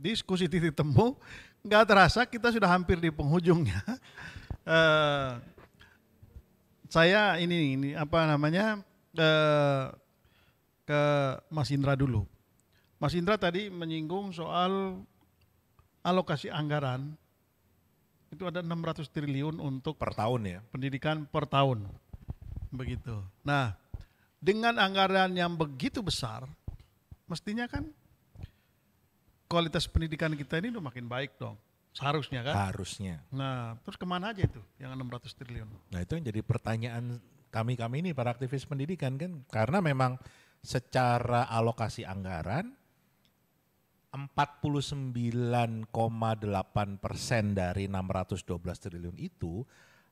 diskusi titik temu, nggak terasa kita sudah hampir di penghujungnya. Eh, saya ini apa namanya ke Mas Indra dulu. Mas Indra tadi menyinggung soal alokasi anggaran itu ada 600 triliun untuk Per tahun ya. pendidikan per tahun. Begitu. Nah, dengan anggaran yang begitu besar, mestinya kan kualitas pendidikan kita ini udah makin baik dong. Seharusnya kan? Harusnya. Nah, terus kemana aja itu yang 600 triliun? Nah itu yang jadi pertanyaan kami ini para aktivis pendidikan kan. Karena memang secara alokasi anggaran 49,8% dari 612 triliun itu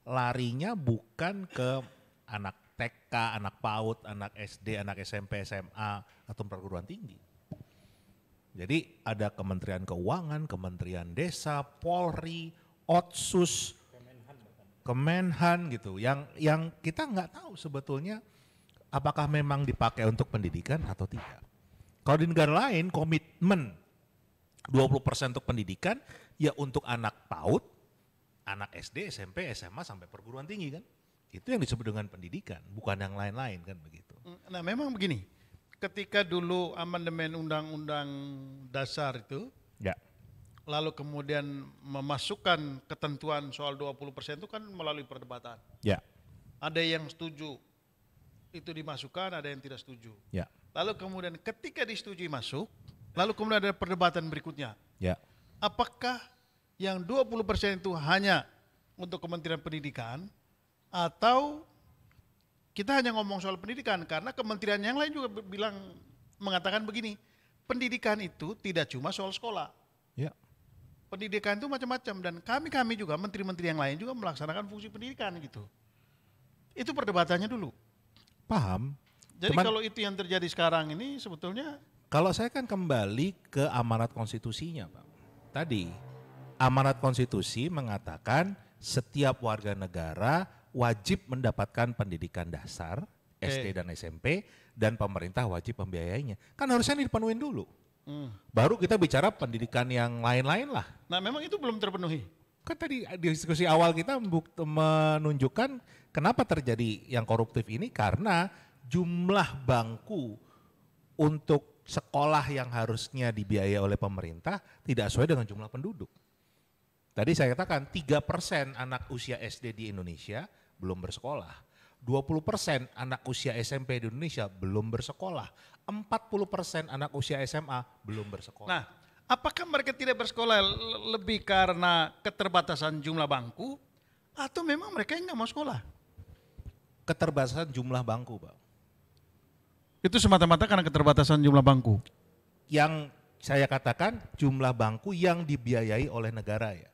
larinya bukan ke anak TK, anak PAUD, anak SD, anak SMP, SMA, atau perguruan tinggi. Jadi ada Kementerian Keuangan, Kementerian Desa, Polri, Otsus, Kemenhan gitu. Yang kita nggak tahu sebetulnya apakah memang dipakai untuk pendidikan atau tidak. Kalau di negara lain komitmen 20% untuk pendidikan ya untuk anak PAUD, anak SD, SMP, SMA sampai perguruan tinggi kan. Itu yang disebut dengan pendidikan, bukan yang lain-lain kan begitu. Nah, memang begini. Ketika dulu amandemen Undang-Undang Dasar itu, Ya. lalu kemudian memasukkan ketentuan soal 20% itu kan melalui perdebatan. Ya. Ada yang setuju itu dimasukkan, ada yang tidak setuju. Ya. Lalu kemudian ketika disetujui masuk, lalu kemudian ada perdebatan berikutnya. Ya. Apakah yang 20% itu hanya untuk Kementerian Pendidikan atau kita hanya ngomong soal pendidikan karena kementerian yang lain juga mengatakan begini, pendidikan itu tidak cuma soal sekolah. Ya. Pendidikan itu macam-macam dan kami juga menteri-menteri yang lain juga melaksanakan fungsi pendidikan gitu. Itu perdebatannya dulu. Paham. Jadi Cuman, kalau itu yang terjadi sekarang ini sebetulnya kalau saya kan kembali ke amanat konstitusinya Pak. Tadi amanat konstitusi mengatakan setiap warga negara wajib mendapatkan pendidikan dasar, SD dan SMP, dan pemerintah wajib membiayainya. Kan harusnya ini dipenuhin dulu. Baru kita bicara pendidikan yang lain-lain lah. nah memang itu belum terpenuhi. Kan tadi diskusi awal kita menunjukkan kenapa terjadi yang koruptif ini karena jumlah bangku untuk sekolah yang harusnya dibiayai oleh pemerintah tidak sesuai dengan jumlah penduduk. Tadi saya katakan 3% anak usia SD di Indonesia belum bersekolah. 20% anak usia SMP di Indonesia belum bersekolah. 40% anak usia SMA belum bersekolah. Nah, apakah mereka tidak bersekolah lebih karena keterbatasan jumlah bangku atau memang mereka yang nggak mau sekolah? Keterbatasan jumlah bangku, Pak. Itu semata-mata karena keterbatasan jumlah bangku. Yang saya katakan jumlah bangku yang dibiayai oleh negara ya.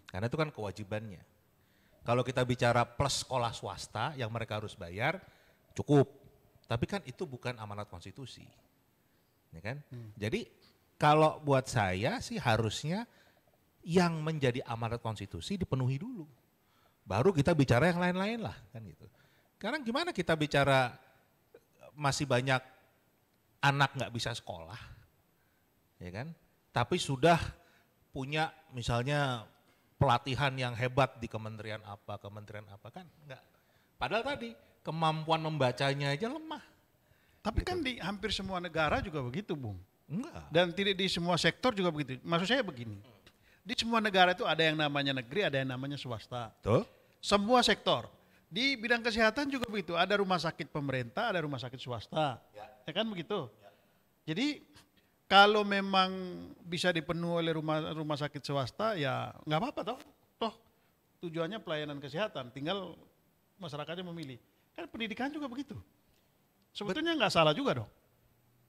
Karena itu kan kewajibannya. Kalau kita bicara plus sekolah swasta yang mereka harus bayar, cukup. Tapi kan itu bukan amanat konstitusi. Ya kan? Jadi kalau buat saya sih harusnya yang menjadi amanat konstitusi dipenuhi dulu. Baru kita bicara yang lain-lain lah kan gitu. Sekarang gimana kita bicara masih banyak anak nggak bisa sekolah, ya kan? Tapi sudah punya misalnya pelatihan yang hebat di kementerian apa kan enggak. Padahal tadi kemampuan membacanya aja lemah. Tapi kan di hampir semua negara juga begitu, Bung. Enggak. Dan tidak di semua sektor juga begitu. Maksud saya begini, di semua negara itu ada yang namanya negeri, ada yang namanya swasta. Tuh. Semua sektor. Di bidang kesehatan juga begitu, ada rumah sakit pemerintah, ada rumah sakit swasta. Ya kan begitu? Jadi kalau memang bisa dipenuhi oleh rumah sakit swasta ya nggak apa-apa toh tujuannya pelayanan kesehatan, tinggal masyarakatnya memilih. Kan pendidikan juga begitu. Sebetulnya nggak salah juga dong.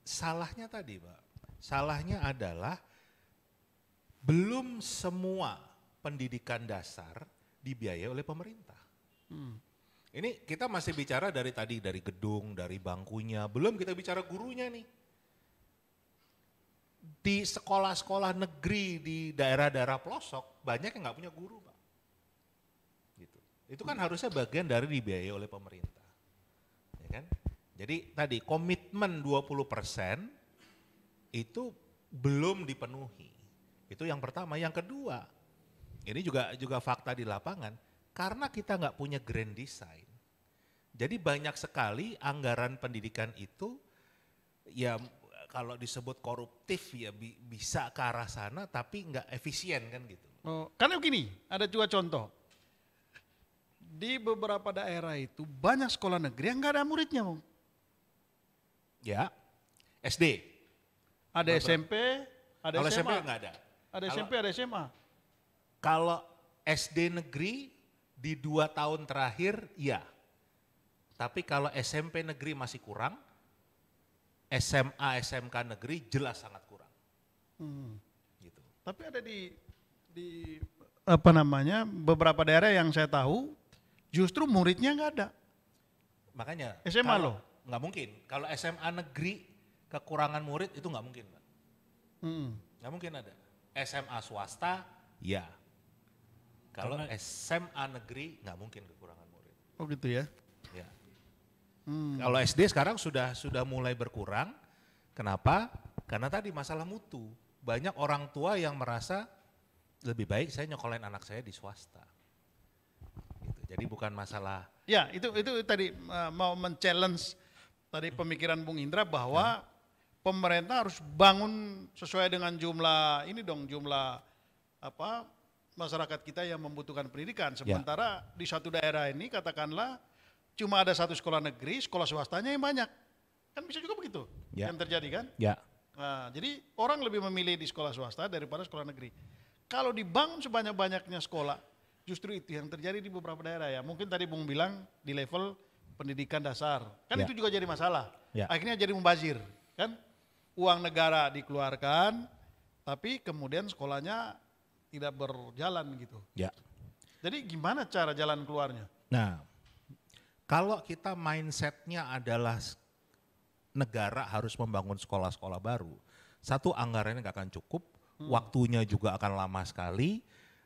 Salahnya tadi Pak, salahnya adalah belum semua pendidikan dasar dibiayai oleh pemerintah. Ini kita masih bicara dari tadi, dari gedung, dari bangkunya, belum kita bicara gurunya nih. Di sekolah-sekolah negeri di daerah-daerah pelosok banyak yang nggak punya guru Pak. Gitu. Itu kan harusnya bagian dari dibiayai oleh pemerintah. Ya kan? Jadi tadi komitmen 20% itu belum dipenuhi. Itu yang pertama. Yang kedua, ini juga fakta di lapangan, karena kita nggak punya grand design. Jadi banyak sekali anggaran pendidikan itu ya kalau disebut koruptif ya bisa ke arah sana tapi nggak efisien kan gitu. Oh, karena begini, ada juga contoh. Di beberapa daerah itu banyak sekolah negeri yang nggak ada muridnya, Bung. Ya, SD. Ada SMP, ada Kalau SMA. SMP nggak ada. Ada SMP, ada SMA. Kalau SD negeri di 2 tahun terakhir, iya. Tapi kalau SMP negeri masih kurang, SMA, SMK negeri jelas sangat kurang. Gitu. Tapi ada di apa namanya beberapa daerah yang saya tahu justru muridnya nggak ada. Makanya SMA loh. Nggak mungkin. Kalau SMA negeri kekurangan murid itu nggak mungkin, Pak. Nggak mungkin ada. SMA swasta, ya. Kalau SMA negeri nggak mungkin kekurangan murid. Oh gitu ya. Ya. Kalau SD sekarang sudah mulai berkurang. Kenapa? Karena tadi masalah mutu. Banyak orang tua yang merasa lebih baik saya nyokolain anak saya di swasta. Gitu. Jadi bukan masalah. Ya itu tadi mau men-challenge tadi pemikiran Bung Indra bahwa pemerintah harus bangun sesuai dengan jumlah masyarakat kita yang membutuhkan pendidikan. Sementara di satu daerah ini katakanlah cuma ada satu sekolah negeri, sekolah swastanya yang banyak. Kan bisa juga begitu yang terjadi kan? Ya. Nah, jadi orang lebih memilih di sekolah swasta daripada sekolah negeri. Kalau dibangun sebanyak-banyaknya sekolah, justru itu yang terjadi di beberapa daerah ya. Mungkin tadi Bung bilang di level pendidikan dasar. Kan itu juga jadi masalah. Akhirnya jadi mubazir, kan? Uang negara dikeluarkan, tapi kemudian sekolahnya tidak berjalan gitu. Ya. Jadi gimana cara jalan keluarnya? Nah, kalau kita mindsetnya adalah negara harus membangun sekolah-sekolah baru, satu anggarannya nggak akan cukup, waktunya juga akan lama sekali,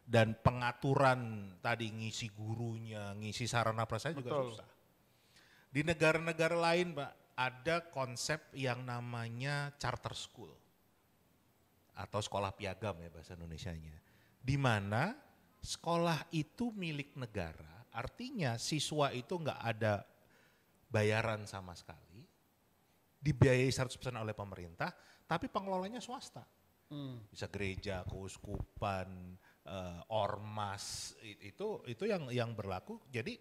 dan pengaturan tadi ngisi gurunya, ngisi sarana prasarana juga susah. Di negara-negara lain, Pak, ada konsep yang namanya charter school atau sekolah piagam ya bahasa Indonesianya, di mana sekolah itu milik negara, artinya siswa itu nggak ada bayaran sama sekali, dibiayai 100% oleh pemerintah, tapi pengelolanya swasta. Bisa gereja, keuskupan, ormas, itu yang berlaku. Jadi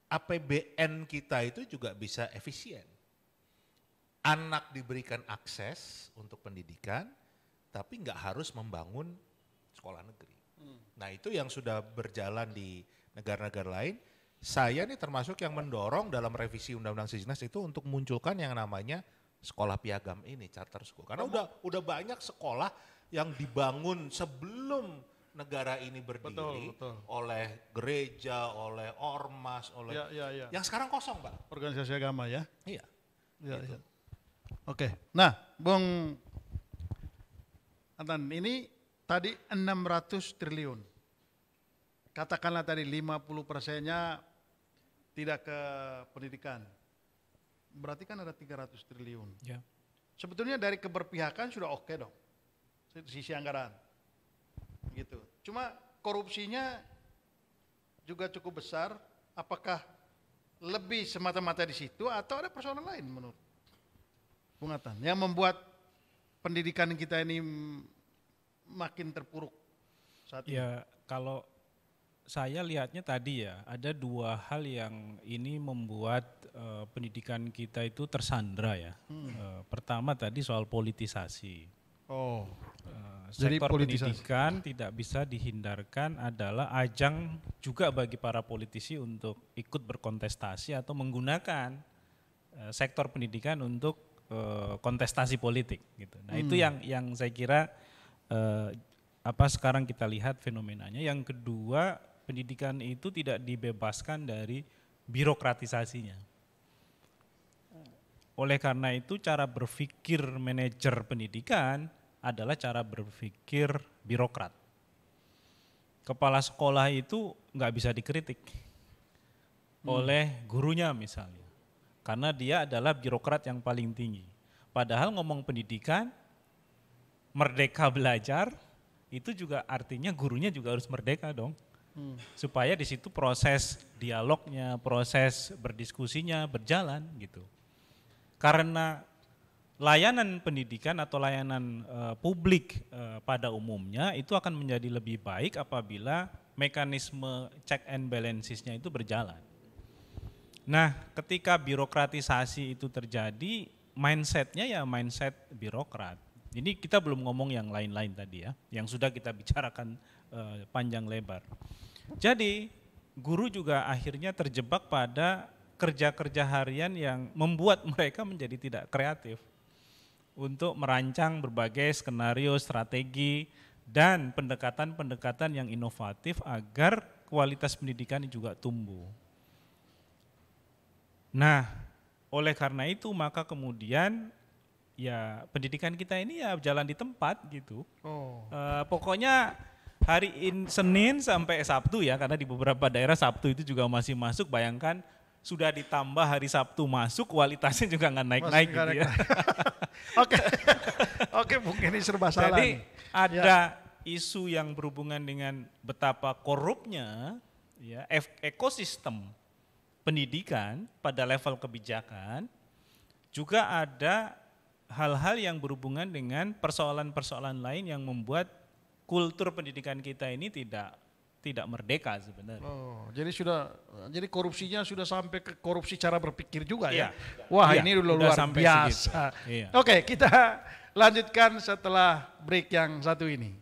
APBN kita itu juga bisa efisien. Anak diberikan akses untuk pendidikan, tapi nggak harus membangun sekolah negeri. Nah itu yang sudah berjalan di negara-negara lain. Saya nih termasuk yang mendorong dalam revisi Undang-Undang Sisdiknas itu untuk munculkan yang namanya sekolah piagam ini, charter school. Karena udah banyak sekolah yang dibangun sebelum negara ini berdiri oleh gereja, oleh ormas, oleh yang sekarang kosong, Pak. Organisasi agama ya? Iya. Iya. Oke, nah Bung Atan, ini tadi 600 triliun. Katakanlah tadi 50%-nya tidak ke pendidikan. Berarti kan ada 300 triliun. Ya. Sebetulnya dari keberpihakan sudah oke dong. Sisi anggaran. Gitu. Cuma korupsinya juga cukup besar. Apakah lebih semata-mata di situ atau ada persoalan lain menurut Bung Atan yang membuat pendidikan kita ini makin terpuruk saat ini? Ya, kalau saya lihatnya tadi ya, ada dua hal yang ini membuat pendidikan kita itu tersandra ya. Pertama tadi soal politisasi. Sektor pendidikan tidak bisa dihindarkan adalah ajang juga bagi para politisi untuk ikut berkontestasi atau menggunakan sektor pendidikan untuk kontestasi politik gitu. Nah, itu yang saya kira sekarang kita lihat fenomenanya. Yang kedua, pendidikan itu tidak dibebaskan dari birokratisasinya. Oleh karena itu cara berpikir manajer pendidikan adalah cara berpikir birokrat. Kepala sekolah itu nggak bisa dikritik oleh gurunya misalnya, karena dia adalah birokrat yang paling tinggi. Padahal ngomong pendidikan, merdeka belajar, itu juga artinya gurunya juga harus merdeka dong. Supaya di situ proses dialognya, proses berdiskusinya berjalan gitu. Karena layanan pendidikan atau layanan publik pada umumnya itu akan menjadi lebih baik apabila mekanisme check and balancesnya itu berjalan. Nah, ketika birokratisasi itu terjadi, mindsetnya ya mindset birokrat. Ini kita belum ngomong yang lain-lain tadi ya, yang sudah kita bicarakan panjang lebar. Jadi guru juga akhirnya terjebak pada kerja-kerja harian yang membuat mereka menjadi tidak kreatif untuk merancang berbagai skenario, strategi, dan pendekatan-pendekatan yang inovatif agar kualitas pendidikan juga tumbuh. Nah, oleh karena itu maka kemudian ya pendidikan kita ini ya jalan di tempat gitu. Pokoknya Senin sampai Sabtu ya, karena di beberapa daerah Sabtu itu juga masih masuk, bayangkan sudah ditambah hari Sabtu masuk, kualitasnya juga nggak naik-naik gitu ya. Oke, mungkin ini serba salah. Jadi ada isu yang berhubungan dengan betapa korupnya ya, ekosistem pendidikan pada level kebijakan, juga ada hal-hal yang berhubungan dengan persoalan-persoalan lain yang membuat kultur pendidikan kita ini tidak merdeka sebenarnya. Jadi korupsinya sudah sampai ke korupsi cara berpikir juga ya. Iya. Wah, Iya, ini luar biasa. Iya. Oke, kita lanjutkan setelah break yang satu ini.